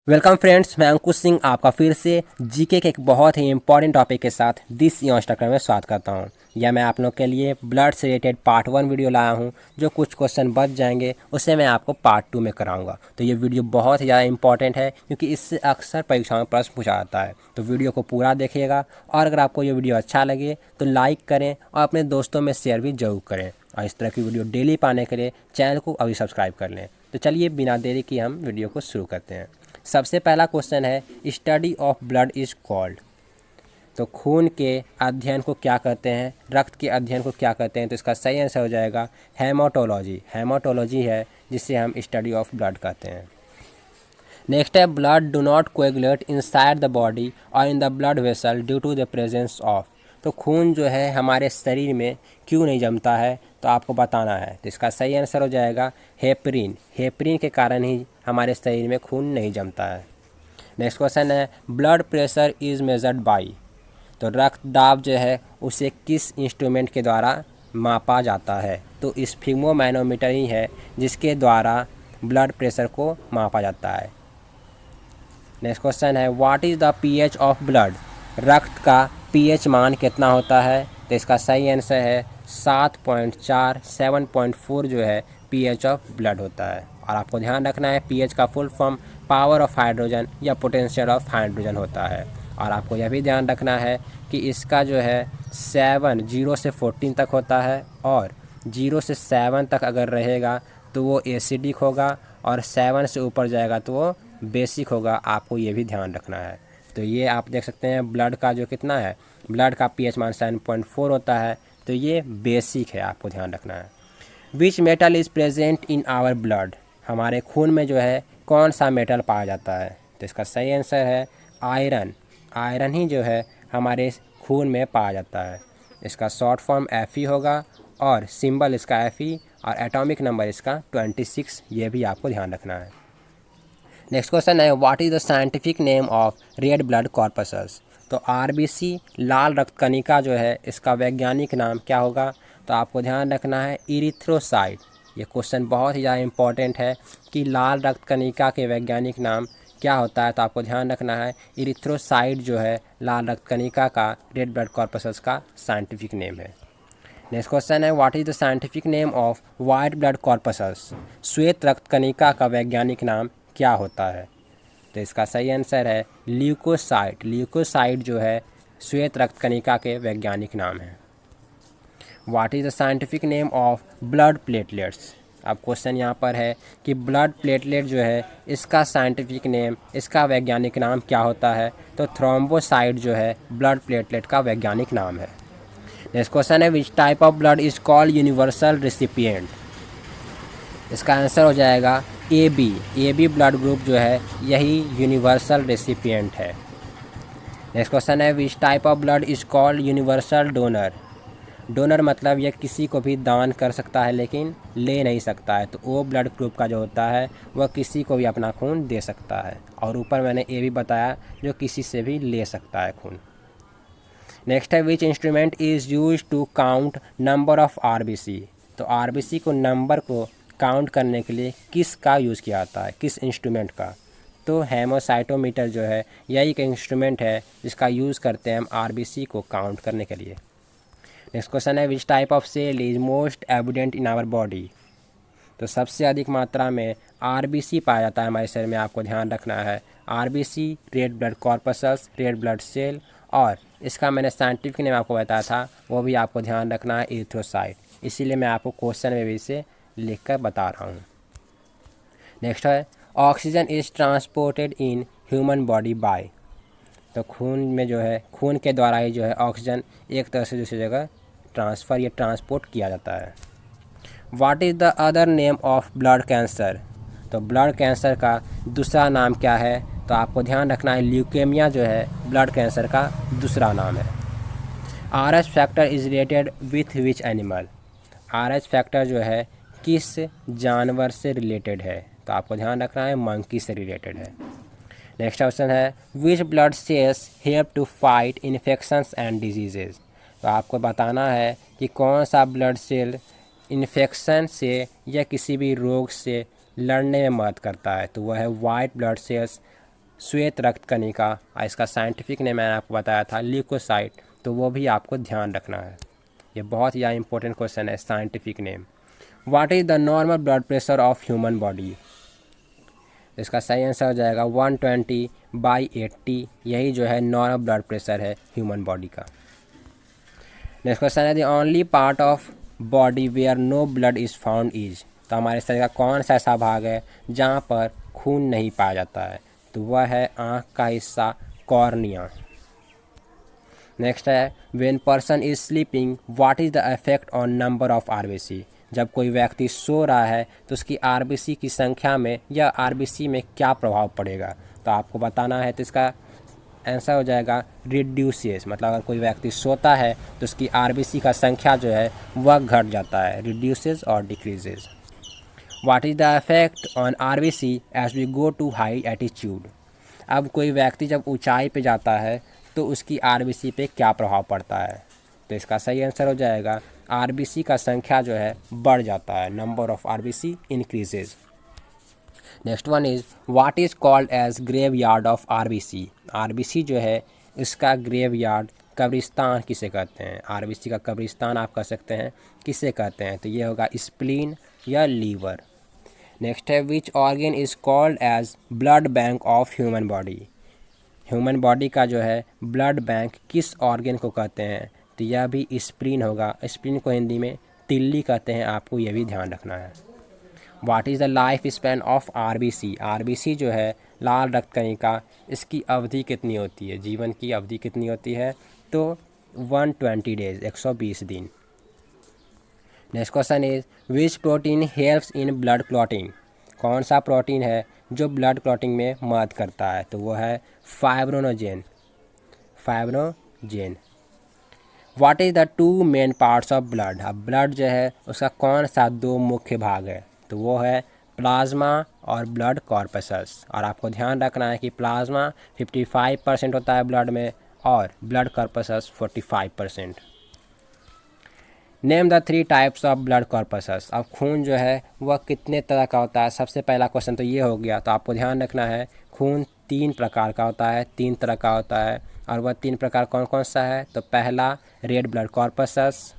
Welcome friends, मैं अंकुश सिंह आपका फिर से जीके के एक बहुत ही इंपॉर्टेंट टॉपिक के साथ दिस इंस्टाग्राम में स्वागत करता हूं। यह मैं आप लोग के लिए ब्लड से रिलेटेड पार्ट 1 वीडियो लाया हूं। जो कुछ क्वेश्चन बच जाएंगे उसे मैं आपको पार्ट 2 में कराऊंगा। तो ये वीडियो बहुत ही ज़्यादा इंपॉर्टेंट है क्योंकि इससे अक्सर परीक्षाओं में प्रश्न पूछा जाता है। तो वीडियो को पूरा देखिएगा और अगर आपको ये वीडियो अच्छा लगे तो लाइक करें और अपने दोस्तों में शेयर भी जरूर करें। और इस तरह की वीडियो डेली पाने के लिए चैनल को अभी सब्सक्राइब कर लें। तो चलिए बिना देरी की हम वीडियो को शुरू करते हैं। सबसे पहला क्वेश्चन है, study of blood is called. तो खून के अध्ययन को क्या कहते हैं, रक्त के अध्ययन को क्या कहते हैं? तो इसका सही आंसर हो जाएगा हेमाटोलॉजी। हेमाटोलॉजी है जिसे हम स्टडी ऑफ ब्लड कहते हैं। नेक्स्ट है, blood do not coagulate inside the body और in the blood vessel due to the presence of. तो खून जो है हमारे शरीर में क्यों नहीं जमता है, तो आपको बताना है। तो इसका सही आंसर हो जाएगा हेपरिन। हेपरिन के कारण ही हमारे शरीर में खून नहीं जमता है। नेक्स्ट क्वेश्चन है, blood pressure is measured by. तो रक्त दाब जो है उसे किस इंस्ट्रूमेंट के द्वारा मापा जाता है? तो स्फिग्मोमैनोमीटर ही है जिसके द्वारा ब्लड प्रेशर को मापा जाता है। नेक्स्ट क्वेश्चन है, what is the pH of blood. रक्त का पीएच मान कितना होता है? तो इसका सही आंसर है 7.4। 7.4 जो है पीएच ऑफ ब्लड होता है। और आपको ध्यान रखना है पीएच का full form power of hydrogen या पोटेंशियल ऑफ हाइड्रोजन होता है। और आपको यह भी ध्यान रखना है कि इसका जो है 7 0 से 14 तक होता है और 0 से 7 तक अगर रहेगा तो वो एसिडिक होगा और 7 से ऊपर जाएगा तो वो बेसिक होगा। आपको ये भी ध्यान रखना है। तो ये आप देख सकते हैं ब्लड का जो कितना है, ब्लड का पीएच मान 7.4 होता है, तो ये बेसिक है, आपको ध्यान रखना है। Which metal is present in our blood. हमारे खून में जो है कौन सा मेटल पाया जाता है? तो इसका सही आंसर है आयरन। आयरन ही जो है हमारे खून में पाया जाता है। इसका शॉर्ट फॉर्म Fe होगा और सिंबल इसका Fe और एटॉमिक नंबर इसका 26। ये भी आपको ध्यान रखना है। नेक्स्ट क्वेश्चन है, what is the scientific name of red blood corpuscles. तो आरबीसी लाल रक्त कणिका जो है इसका वैज्ञानिक नाम क्या होगा? तो आपको ध्यान रखना है इरिथ्रोसाइट। ये क्वेश्चन बहुत ही ज़्यादा इंपॉर्टेंट है कि लाल रक्त कणिका के वैज्ञानिक नाम क्या होता है। तो आपको ध्यान रखना है इरिथ्रोसाइट जो है लाल रक्त कणिका का रेड ब्लड कॉर्पसल्स का साइंटिफिक नेम है। नेक्स्ट क्वेश्चन है, what is the scientific name of white blood corpuscles. श्वेत रक्त कणिका का वैज्ञानिक नाम क्या होता है? तो इसका सही आंसर है ल्यूकोसाइट। ल्यूकोसाइट जो है श्वेत रक्त कणिका के वैज्ञानिक नाम है। What is the scientific name of blood platelets. अब क्वेश्चन यहाँ पर है कि ब्लड प्लेटलेट जो है इसका साइंटिफिक नेम, इसका वैज्ञानिक नाम क्या होता है? तो थ्रोम्बोसाइट जो है ब्लड प्लेटलेट का वैज्ञानिक नाम है। नेक्स्ट क्वेश्चन है, which type of blood is called universal recipient. इसका आंसर हो जाएगा AB। AB ब्लड ग्रुप जो है यही यूनिवर्सल रेसिपिएंट है। नेक्स्ट क्वेश्चन है, which type of blood is called universal donor. Donor मतलब यह किसी को भी दान कर सकता है लेकिन ले नहीं सकता है। तो वो ब्लड ग्रुप का जो होता है वह किसी को भी अपना खून दे सकता है। और ऊपर मैंने ये भी बताया जो किसी से भी ले सकता है खून। नेक्स्ट है, which instrument is use to count number of RBC. तो आरबीसी को नंबर को काउंट करने के लिए किस का यूज़ किया जाता है, किस इंस्ट्रूमेंट का? तो हेमोसाइटोमीटर जो है यही एक इंस्ट्रूमेंट है जिसका यूज़ करते हैं हम आरबीसी को काउंट करने के लिए। नेक्स्ट क्वेश्चन है, which type of cell is most evident in our body. तो सबसे अधिक मात्रा में आरबीसी पाया जाता है हमारे शरीर में। आपको ध्यान रखना है RBC, red blood corpuscles, red blood cell, और इसका मैंने साइंटिफिक नेम आपको बताया था वो भी आपको ध्यान रखना है इरिथ्रोसाइट। इसीलिए मैं आपको क्वेश्चन में भी इसे लिख कर बता रहा हूँ। नेक्स्ट है, oxygen is transported in human body by. तो खून में जो है खून के द्वारा ही जो है ऑक्सीजन एक तरह से दूसरी जगह ट्रांसफ़र या ट्रांसपोर्ट किया जाता है। What is the other name of blood cancer. तो ब्लड कैंसर का दूसरा नाम क्या है? तो आपको ध्यान रखना है ल्यूकेमिया जो है ब्लड कैंसर का दूसरा नाम है। RH factor is related with which animal. RH factor जो है किस जानवर से रिलेटेड है? तो आपको ध्यान रखना है मंकी से रिलेटेड है। नेक्स्ट क्वेश्चन है, which blood cells help to fight infections and diseases. तो आपको बताना है कि कौन सा ब्लड सेल इन्फेक्शन से या किसी भी रोग से लड़ने में मदद करता है। तो वह है वाइट ब्लड सेल्स। श्वेत रक्त कणिका, इसका साइंटिफिक नेम मैंने आपको बताया था ल्यूकोसाइट, तो वो भी आपको ध्यान रखना है। ये बहुत ही इंपॉर्टेंट क्वेश्चन है, scientific name. What is the normal blood pressure of human body? इसका सही आंसर हो जाएगा 120/80, यही जो है नॉर्मल ब्लड प्रेशर है ह्यूमन बॉडी का। नेक्स्ट क्वेश्चन है the only part of body where no blood is found is. तो हमारे शरीर का कौन सा ऐसा भाग है जहाँ पर खून नहीं पाया जाता है? तो वह है आँख का हिस्सा, कॉर्निया। नेक्स्ट है when person is sleeping what is the effect on number of RBC. जब कोई व्यक्ति सो रहा है तो उसकी आरबीसी की संख्या में या आरबीसी में क्या प्रभाव पड़ेगा? तो आपको बताना है। तो इसका आंसर हो जाएगा रिड्यूसेस, मतलब अगर कोई व्यक्ति सोता है तो उसकी आरबीसी का संख्या जो है वह घट जाता है, रिड्यूसेस और decreases. What is the effect on RBC as we go to high attitude. अब कोई व्यक्ति जब ऊंचाई पे जाता है तो उसकी आरबीसी पे क्या प्रभाव पड़ता है? तो इसका सही आंसर हो जाएगा आरबीसी का संख्या जो है बढ़ जाता है, number of RBC increases. Next one is what is called as graveyard of RBC. RBC जो है इसका ग्रेव यार्ड, कब्रिस्तान किसे कहते हैं? आरबीसी का कब्रिस्तान आप कह सकते हैं, किसे कहते हैं? तो ये होगा स्प्लीन या लीवर। नेक्स्ट है which organ is called as blood bank of human body. Human body का जो है ब्लड बैंक किस ऑर्गन को कहते हैं? तो यह भी स्प्लीन होगा। स्प्लीन को हिंदी में तिल्ली कहते हैं, आपको यह भी ध्यान रखना है। What is the life span of RBC. RBC जो है लाल रक्त कणिका, इसकी अवधि कितनी होती है? जीवन की अवधि कितनी होती है? तो 120 डेज, 120 दिन। Next question is which protein helps in blood clotting. कौन सा प्रोटीन है जो ब्लड क्लॉटिंग में मदद करता है? तो वो है fibrinogen. What is the two main parts of blood. अब ब्लड जो है उसका कौन सा दो मुख्य भाग है? तो वो है प्लाज्मा और ब्लड कॉर्पसस। और आपको ध्यान रखना है कि प्लाज्मा 55% होता है ब्लड में और blood corpuscles 45%। Name the 3 types of blood corpuscles. अब खून जो है वह कितने तरह का होता है? सबसे पहला क्वेश्चन तो ये हो गया। तो आपको ध्यान रखना है खून 3 प्रकार का होता है, 3 तरह का होता है। और वह 3 प्रकार कौन कौन सा है? तो पहला रेड ब्लड कॉर्पसस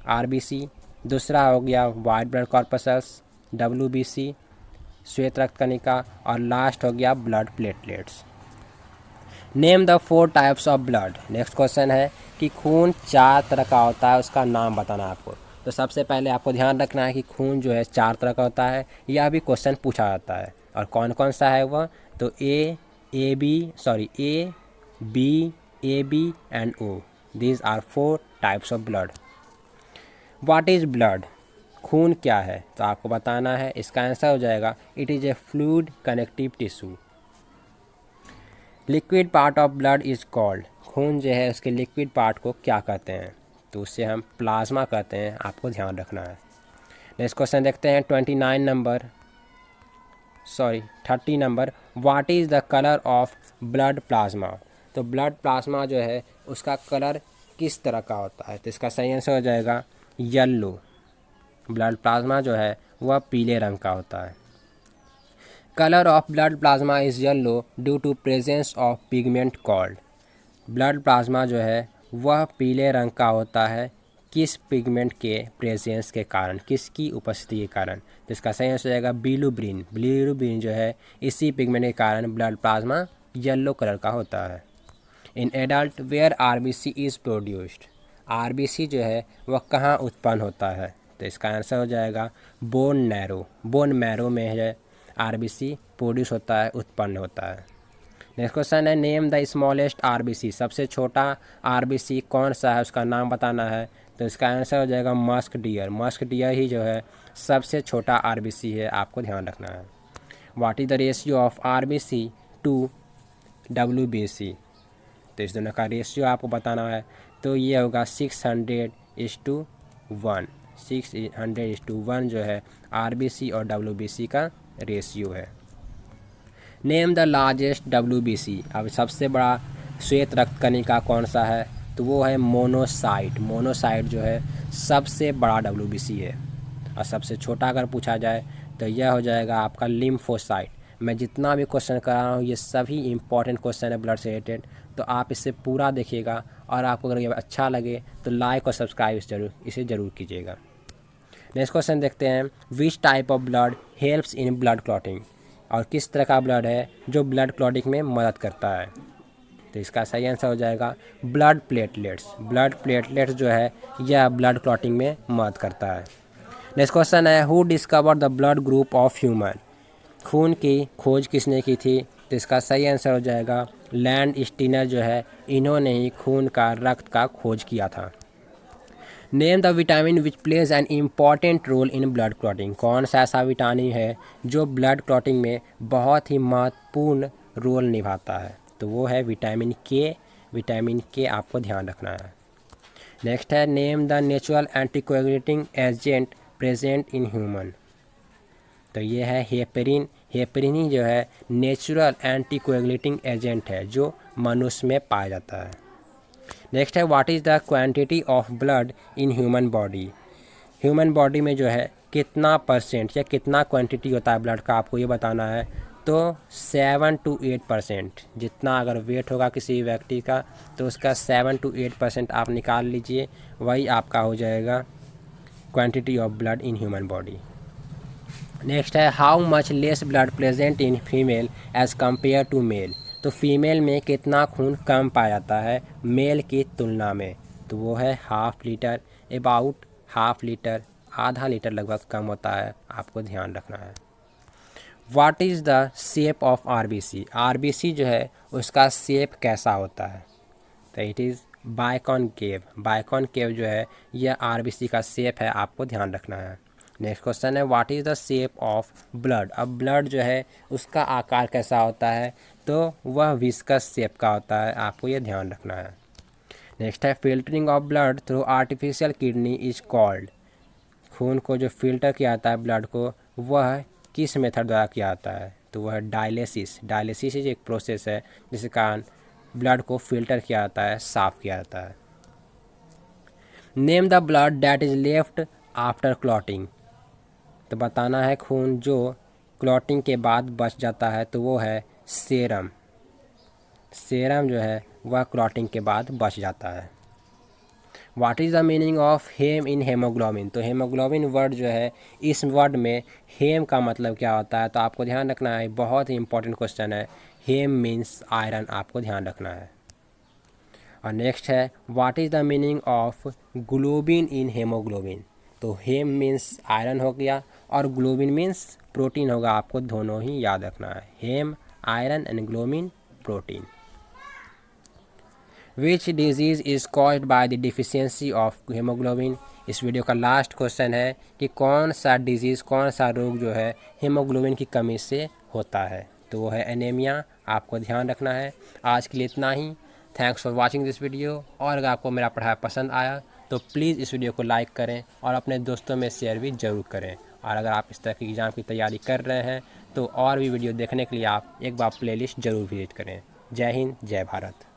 आरबीसी, दूसरा हो गया वाइट ब्लड कॉर्पसस डब्ल्यूबीसी श्वेत रक्त कणिका, और लास्ट हो गया blood platelets. Name the 4 types of blood. Next question है कि खून 4 तरह का होता है, उसका नाम बताना है आपको। तो सबसे पहले आपको ध्यान रखना है कि खून जो है 4 तरह का होता है, यह भी क्वेश्चन पूछा जाता है। और कौन कौन सा है वह? तो A B A B and O, these are 4 types of blood. What is blood. खून क्या है? तो आपको बताना है। इसका आंसर हो जाएगा it is a fluid connective tissue. Liquid part of blood is called. खून जो है उसके लिक्विड पार्ट को क्या कहते हैं? तो उससे हम प्लाज्मा कहते हैं, आपको ध्यान रखना है। नेक्स्ट क्वेश्चन देखते हैं 30 number. What is the colour of blood plasma. तो ब्लड प्लाज्मा जो है उसका कलर किस तरह का होता है? तो इसका सही आंसर हो जाएगा येलो। ब्लड प्लाज्मा जो है वह पीले रंग का होता है। Colour of blood plasma is yellow due to presence of pigment called. Blood plasma जो है वह पीले रंग का होता है किस पिगमेंट के प्रेजेंस के कारण, किसकी उपस्थिति के कारण? तो इसका सही आंसर हो जाएगा बिलिरुबिन। बिलिरुबिन जो है इसी पिगमेंट के कारण ब्लड प्लाज्मा येलो कलर का होता है। In adult where RBC is produced. RBC जो है वह कहाँ उत्पन्न होता है? तो इसका आंसर हो जाएगा बोन मैरो में है आरबीसी प्रोड्यूस होता है, उत्पन्न होता है। नेक्स्ट क्वेश्चन है नेम द स्मॉलेस्ट आरबीसी। सबसे छोटा आरबीसी कौन सा है, उसका नाम बताना है। तो इसका आंसर हो जाएगा मस्क डियर ही जो है सबसे छोटा आरबीसी है, आपको ध्यान रखना है। What is the ratio of RBC to WBC. तो इस दोनों का रेशियो आपको बताना है। तो ये होगा 600:1। 600:1 जो है आरबीसी और डब्ल्यूबीसी का रेशियो है। Name the largest WBC. अब सबसे बड़ा श्वेत रक्त कणिका कौन सा है? तो वो है मोनोसाइट जो है सबसे बड़ा डब्ल्यूबीसी है। और सबसे छोटा अगर पूछा जाए तो यह हो जाएगा आपका लिम्फोसाइट। मैं जितना भी क्वेश्चन कर रहा हूँ ये सभी इंपॉर्टेंट क्वेश्चन है ब्लड से रिलेटेड, तो आप इसे पूरा देखिएगा। और आपको अगर ये अच्छा लगे तो लाइक और सब्सक्राइब इसे ज़रूर कीजिएगा। नेक्स्ट क्वेश्चन देखते हैं, विच type of blood helps in blood clotting, और किस तरह का ब्लड है जो ब्लड क्लॉटिंग में मदद करता है। तो इसका सही आंसर हो जाएगा ब्लड प्लेटलेट्स। ब्लड प्लेटलेट्स जो है यह ब्लड क्लॉटिंग में मदद करता है। नेक्स्ट क्वेश्चन है, who discover the blood group of human, खून की खोज किसने की थी। तो इसका सही आंसर हो जाएगा लैंड स्टीनर जो है इन्होंने ही खून का रक्त का खोज किया था। Name the vitamin which plays an important role in blood clotting, कौन सा ऐसा विटामिन है जो ब्लड क्लॉटिंग में बहुत ही महत्वपूर्ण रोल निभाता है। तो वो है विटामिन के। विटामिन के आपको ध्यान रखना है। नेक्स्ट है, name the natural anticoagulating agent present in human. तो ये है हेपरिन। हेपरिन ही जो है नेचुरल एंटीकोएगुलेटिंग एजेंट है जो मनुष्य में पाया जाता है। नेक्स्ट है, what is the quantity of blood in human body. Human body में जो है कितना परसेंट या कितना क्वांटिटी होता है ब्लड का, आपको ये बताना है। तो 7 to 8%, जितना अगर वेट होगा किसी व्यक्ति का तो उसका 7 to 8% आप निकाल लीजिए, वही आपका हो जाएगा quantity of blood in human body. Next है, how much less blood present in female as compare to male. तो फीमेल में कितना खून कम पाया जाता है मेल की तुलना में। तो वो है ½ लीटर, अबाउट ½ लीटर, आधा लीटर लगभग कम होता है, आपको ध्यान रखना है। What is the shape of RBC. RBC जो है उसका शेप कैसा होता है। तो इट इज़ बाइकॉनकेव। बाइकॉनकेव जो है यह आरबीसी का शेप है, आपको ध्यान रखना है। नेक्स्ट क्वेश्चन है, what is the shape of blood. अब ब्लड जो है उसका आकार कैसा होता है। तो वह विस्कस शेप का होता है, आपको ये ध्यान रखना है। नेक्स्ट है, filtering of blood through artificial kidney is called. खून को जो फिल्टर किया जाता है ब्लड को, वह किस मेथड द्वारा किया जाता है। तो वह डायलिसिस। डायलिसिस एक प्रोसेस है जिसके कारण ब्लड को फिल्टर किया जाता है, साफ़ किया जाता है। Name the blood that is left after clotting. तो बताना है खून जो क्लॉटिंग के बाद बच जाता है, तो वो है सेरम। सेरम जो है वह क्लॉटिंग के बाद बच जाता है। What is the meaning of haem in haemoglobin. तो हेमोग्लोबिन वर्ड जो है, इस वर्ड में हेम का मतलब क्या होता है। तो आपको ध्यान रखना है, बहुत ही इंपॉर्टेंट क्वेश्चन है। हेम मीन्स आयरन, आपको ध्यान रखना है। और नेक्स्ट है, what is the meaning of globin in haemoglobin. तो हेम मीन्स आयरन हो गया और ग्लोबिन मीन्स प्रोटीन होगा, आपको दोनों ही याद रखना है। Haem iron and globin protein. Which disease is caused by the deficiency of haemoglobin. इस वीडियो का लास्ट क्वेश्चन है कि कौन सा डिजीज़, कौन सा रोग जो है हेमोग्लोबिन की कमी से होता है। तो वो है एनीमिया, आपको ध्यान रखना है। आज के लिए इतना ही। Thanks for watching this video. और अगर आपको मेरा पढ़ाई पसंद आया तो प्लीज़ इस वीडियो को लाइक करें और अपने दोस्तों में शेयर भी ज़रूर करें। और अगर आप इस तरह की एग्ज़ाम की तैयारी कर रहे हैं तो और भी वीडियो देखने के लिए आप एक बार प्लेलिस्ट ज़रूर विजिट करें। जय हिंद, जय भारत।